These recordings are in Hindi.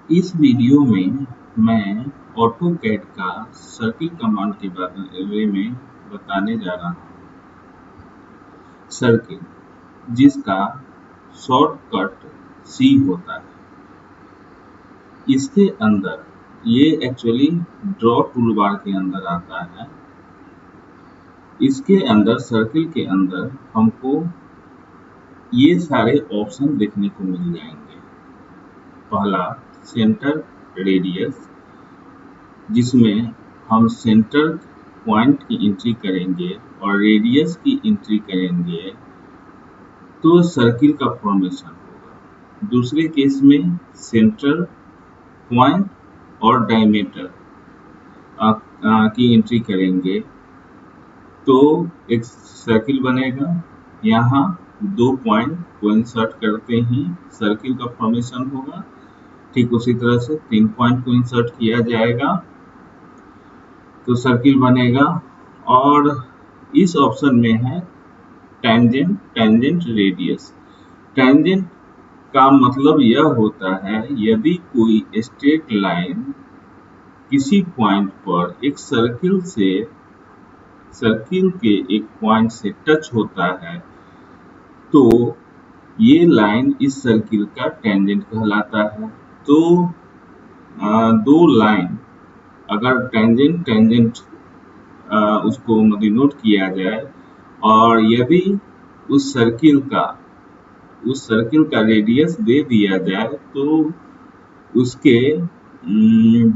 इस वीडियो में मैं ऑटोकैड का सर्किल कमांड के बारे में बताने जा रहा हूँ। सर्किल जिसका शॉर्टकट C होता है, इसके अंदर ये एक्चुअली ड्रॉ टूलबार के अंदर आता है। इसके अंदर सर्किल के अंदर हमको ये सारे ऑप्शन देखने को मिल जाएंगे। पहला सेंटर रेडियस, जिसमें हम सेंटर पॉइंट की एंट्री करेंगे और रेडियस की एंट्री करेंगे तो सर्किल का फॉर्मेशन होगा। दूसरे केस में सेंटर पॉइंट और डायमीटर की एंट्री करेंगे तो एक सर्किल बनेगा। यहाँ 2 पॉइंट को इंसर्ट करते ही सर्किल का फॉर्मेशन होगा। ठीक उसी तरह से 3 पॉइंट को इंसर्ट किया जाएगा तो सर्किल बनेगा। और इस ऑप्शन में है टेंजेंट रेडियस। टेंजेंट का मतलब यह होता है यदि कोई स्ट्रेट लाइन किसी पॉइंट पर एक सर्किल के एक पॉइंट से टच होता है तो ये लाइन इस सर्किल का टेंजेंट कहलाता है। तो दो लाइन अगर टेंजेंट उसको नोट किया जाए और यदि उस सर्किल का रेडियस दे दिया जाए तो उसके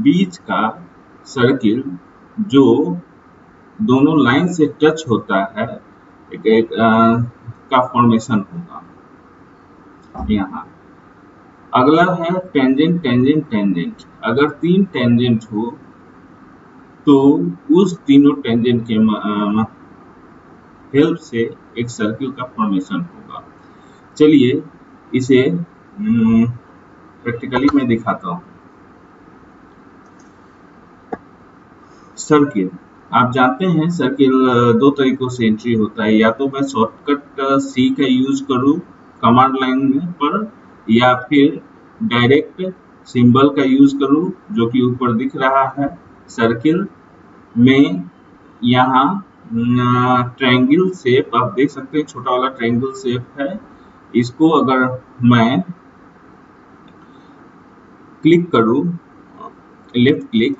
बीच का सर्किल जो दोनों लाइन से टच होता है का फॉर्मेशन होगा। यहाँ अगला है टेंजेंट। अगर 3 टेंजेंट हो तो उस तीनों टेंजेंट के हेल्प से एक सर्किल का फॉर्मेशन होगा। चलिए इसे प्रैक्टिकली मैं दिखाता हूँ। सर्किल आप जानते हैं सर्किल 2 तरीकों से एंट्री होता है, या तो मैं शॉर्टकट C का यूज करूँ कमांड लाइन पर, या फिर डायरेक्ट सिंबल का यूज करूँ जो कि ऊपर दिख रहा है। सर्किल में यहाँ ट्रायंगल शेप आप देख सकते हैं, छोटा वाला ट्रायंगल शेप है। इसको अगर मैं क्लिक करूँ लेफ्ट क्लिक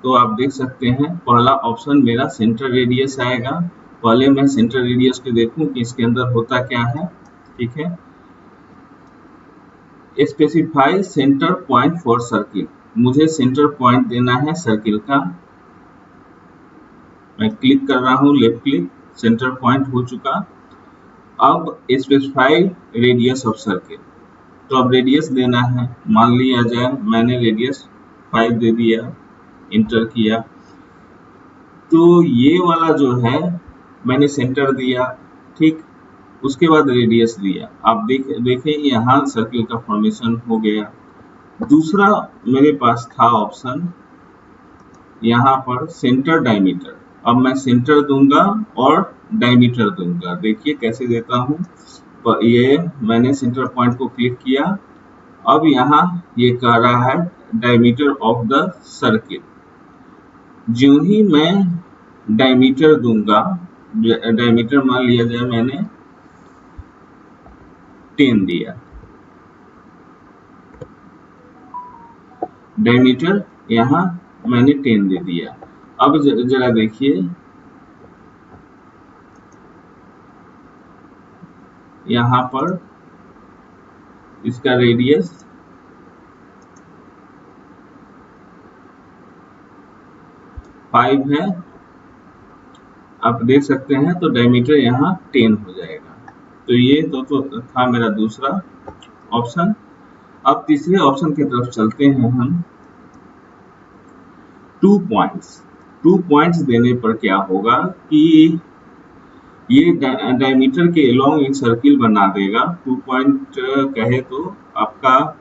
तो आप देख सकते हैं पहला ऑप्शन मेरा सेंटर रेडियस आएगा। पहले मैं सेंटर रेडियस को देखूं कि इसके अंदर होता क्या है। ठीक है, specify centre point for circle, मुझे सेंटर पॉइंट देना है सर्किल का। मैं क्लिक कर रहा हूं लेफ्ट क्लिक, सेंटर पॉइंट हो चुका। अब स्पेसिफाई रेडियस ऑफ सर्किल, तो अब रेडियस देना है। मान लिया जाए मैंने रेडियस 5 दे दिया, इंटर किया, तो ये वाला जो है मैंने सेंटर दिया। ठीक, उसके बाद रेडियस दिया। आप देखें यहाँ सर्किल का फॉर्मेशन हो गया। दूसरा मेरे पास था ऑप्शन यहाँ पर सेंटर डायमीटर। अब मैं सेंटर दूंगा और डायमीटर दूंगा। देखिए कैसे देता हूँ। ये मैंने सेंटर पॉइंट को क्लिक किया। अब यहाँ ये कह रहा है डायमीटर ऑफ द सर्किल। जो ही मैं डायमीटर दूंगा, डायमीटर मान लिया जाए मैंने 10 दिया, डायमीटर यहाँ मैंने 10 दे दिया। अब जरा देखिए यहाँ पर इसका रेडियस 5 है, आप देख सकते हैं। तो डायमीटर यहाँ 10 हो जाएगा। तो ये तो था मेरा दूसरा ऑप्शन। अब तीसरे ऑप्शन की तरफ चलते हैं हम। 2 पॉइंट्स देने पर क्या होगा कि ये डायमीटर के अलोंग एक सर्किल बना देगा। 2 पॉइंट कहे तो आपका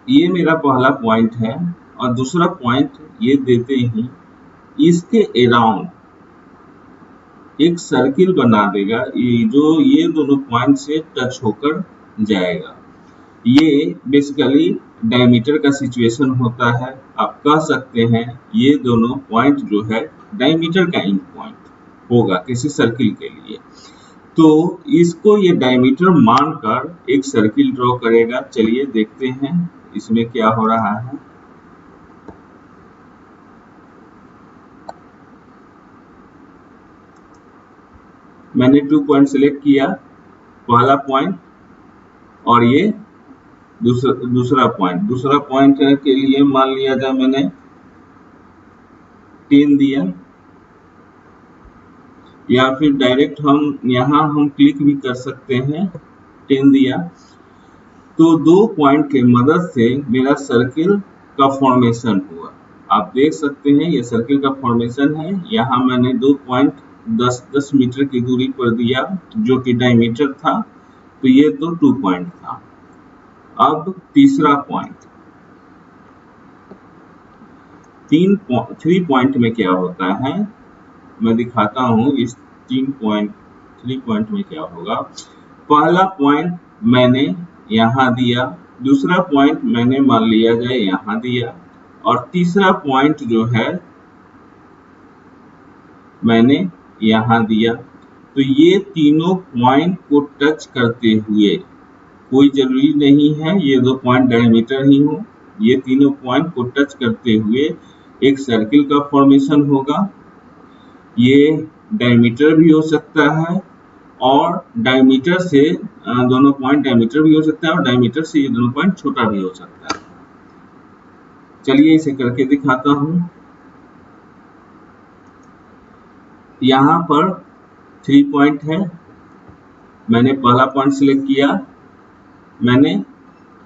ये मेरा पहला पॉइंट है और दूसरा पॉइंट ये देते ही इसके अराउंड एक सर्किल बना देगा ये दोनों पॉइंट से टच होकर जाएगा। ये बेसिकली डायमीटर का सिचुएशन होता है। आप कह सकते हैं ये दोनों पॉइंट जो है डायमीटर का एंड पॉइंट होगा किसी सर्किल के लिए। तो इसको ये डायमीटर मानकर एक सर्किल ड्रॉ करेगा। चलिए देखते हैं इसमें क्या हो रहा है। मैंने 2 पॉइंट सिलेक्ट किया, पहला पॉइंट और ये दूसरा पॉइंट। दूसरा पॉइंट के लिए मान लिया जाए मैंने 10 दिया, या फिर डायरेक्ट हम क्लिक भी कर सकते हैं। 10 दिया तो 2 पॉइंट के मदद से मेरा सर्किल का फॉर्मेशन हुआ। आप देख सकते हैं ये सर्किल का फॉर्मेशन है। यहाँ मैंने 2 पॉइंट 10-10 मीटर की दूरी पर दिया जो कि डायमीटर था, तो ये तो 2 पॉइंट था। अब तीसरा पॉइंट 3 पॉइंट में क्या होता है मैं दिखाता हूँ। इस 3 पॉइंट में क्या होगा। पहला पॉइंट मैंने यहाँ दिया, दूसरा पॉइंट मैंने मान लिया जाए यहाँ दिया, और तीसरा पॉइंट जो है मैंने यहाँ दिया। तो ये तीनों पॉइंट को टच करते हुए, कोई जरूरी नहीं है ये 2 पॉइंट डायमीटर ही हो, ये तीनों पॉइंट को टच करते हुए एक सर्किल का फॉर्मेशन होगा। ये डायमीटर भी हो सकता है और डायमीटर से दोनों पॉइंट डायमीटर भी हो सकता है और डायमीटर से ये दोनों पॉइंट छोटा भी हो सकता है। चलिए इसे करके दिखाता हूँ। यहाँ पर 3 पॉइंट है, मैंने पहला पॉइंट सिलेक्ट किया, मैंने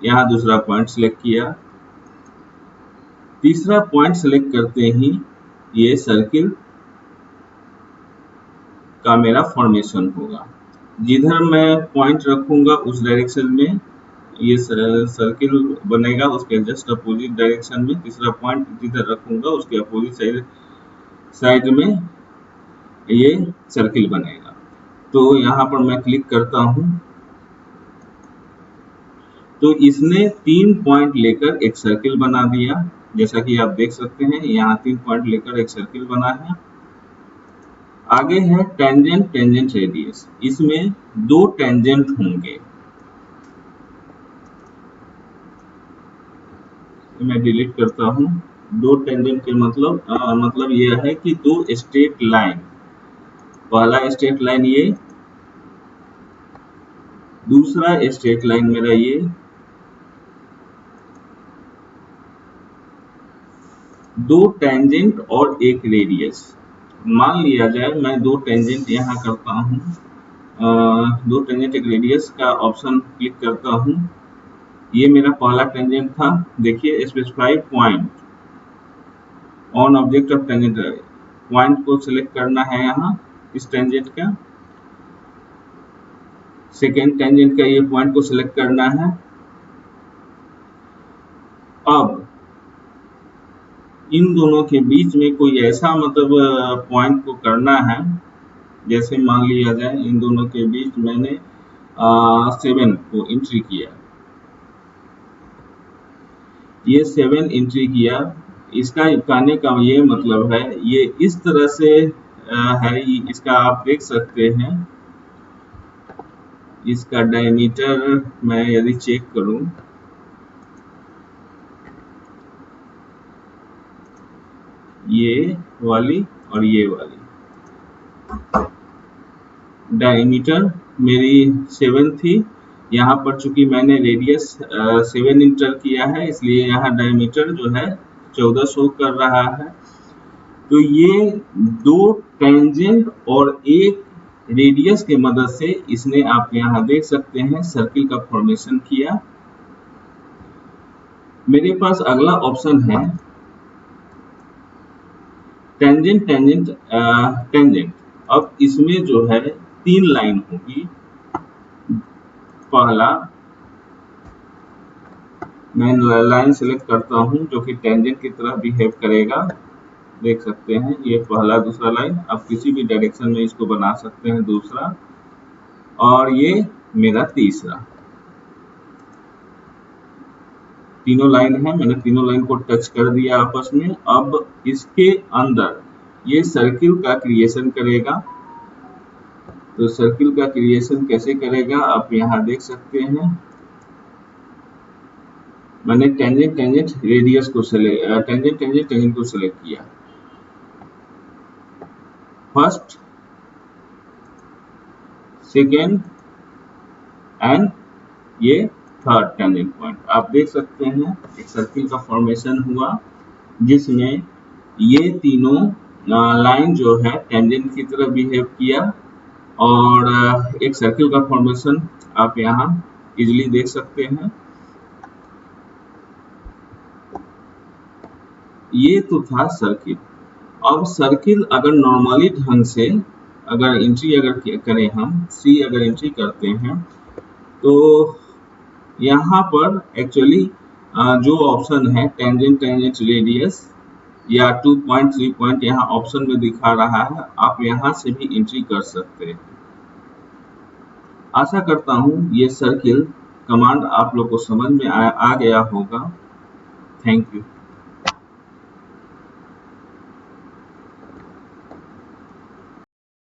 यहाँ दूसरा पॉइंट सिलेक्ट किया, तीसरा पॉइंट सिलेक्ट करते ही ये सर्किल का मेरा फॉर्मेशन होगा। जिधर मैं पॉइंट रखूंगा उस डायरेक्शन में ये सर्किल बनेगा, उसके जस्ट अपोजिट डायरेक्शन में तीसरा पॉइंट जिधर रखूंगा उसके अपोजिट साइड में ये सर्किल बनेगा। तो यहाँ पर मैं क्लिक करता हूँ तो इसने 3 पॉइंट लेकर एक सर्किल बना दिया। जैसा कि आप देख सकते हैं यहाँ 3 पॉइंट लेकर एक सर्किल बना है। आगे है टेंजेंट रेडियस। इसमें 2 टेंजेंट होंगे। मैं डिलीट करता हूँ। 2 टेंजेंट के मतलब यह है कि 2 स्ट्रेट लाइन, पहला स्ट्रेट लाइन ये, दूसरा स्ट्रेट लाइन मेरा ये, दो टेंजेंट और एक रेडियस। मान लिया जाए मैं 2 टेंजेंट यहाँ करता हूँ, 2 टेंजेंट एक रेडियस का ऑप्शन क्लिक करता हूँ। ये मेरा पहला टेंजेंट था। देखिए specify point on object of tangent, point को सिलेक्ट करना है यहाँ इस टेंजेंट का। सेकेंड टेंजेंट का ये पॉइंट को सिलेक्ट करना है। अब इन दोनों के बीच में कोई ऐसा पॉइंट को करना है, जैसे मान लिया जाए इन दोनों के बीच मैंने 7 को एंट्री किया, ये 7 एंट्री किया। इसका कहने का ये मतलब है ये इस तरह से है, इसका आप देख सकते हैं। इसका डायमीटर मैं यदि चेक करूं, ये वाली और ये वाली डायमीटर मेरी 7 थी। यहाँ पर चूंकि मैंने रेडियस 7 इंटर किया है इसलिए यहाँ डायमीटर जो है 14 शो कर रहा है। तो ये 2 टेंजेंट और एक रेडियस के मदद से इसने, आप यहाँ देख सकते हैं, सर्किल का फॉर्मेशन किया। मेरे पास अगला ऑप्शन है टेंजेंट। अब इसमें जो है 3 लाइन होगी। पहला मैं लाइन सिलेक्ट करता हूं जो कि टेंजेंट की तरह बिहेव करेगा। देख सकते हैं ये पहला दूसरा लाइन, आप किसी भी डायरेक्शन में इसको बना सकते हैं दूसरा, और ये मेरा तीसरा। तीनों लाइन है, मैंने तीनों लाइन को टच कर दिया आपस में। अब इसके अंदर ये सर्किल का क्रिएशन करेगा। तो सर्किल का क्रिएशन कैसे करेगा आप यहाँ देख सकते हैं। मैंने टेंजेंट टेंजेंट रेडियस को टेंजेंट को सिलेक्ट किया, फर्स्ट, सेकेंड एंड ये थर्ड टेंजेंट पॉइंट। आप देख सकते हैं एक सर्किल का फॉर्मेशन हुआ जिसमें ये तीनों लाइन जो है टेंजेंट की तरह बिहेव किया, और एक सर्किल का फॉर्मेशन आप यहाँ इजीली देख सकते हैं। ये तो था सर्किल। अब सर्किल अगर नॉर्मली ढंग से अगर एंट्री अगर करें, हम सी अगर एंट्री करते हैं, तो यहाँ पर एक्चुअली जो ऑप्शन है टेंजेंट टेंजेंट रेडियस या 2 पॉइंट 3 पॉइंट यहाँ ऑप्शन में दिखा रहा है, आप यहाँ से भी एंट्री कर सकते हैं। आशा करता हूँ ये सर्किल कमांड आप लोग को समझ में आ गया होगा। Thank you.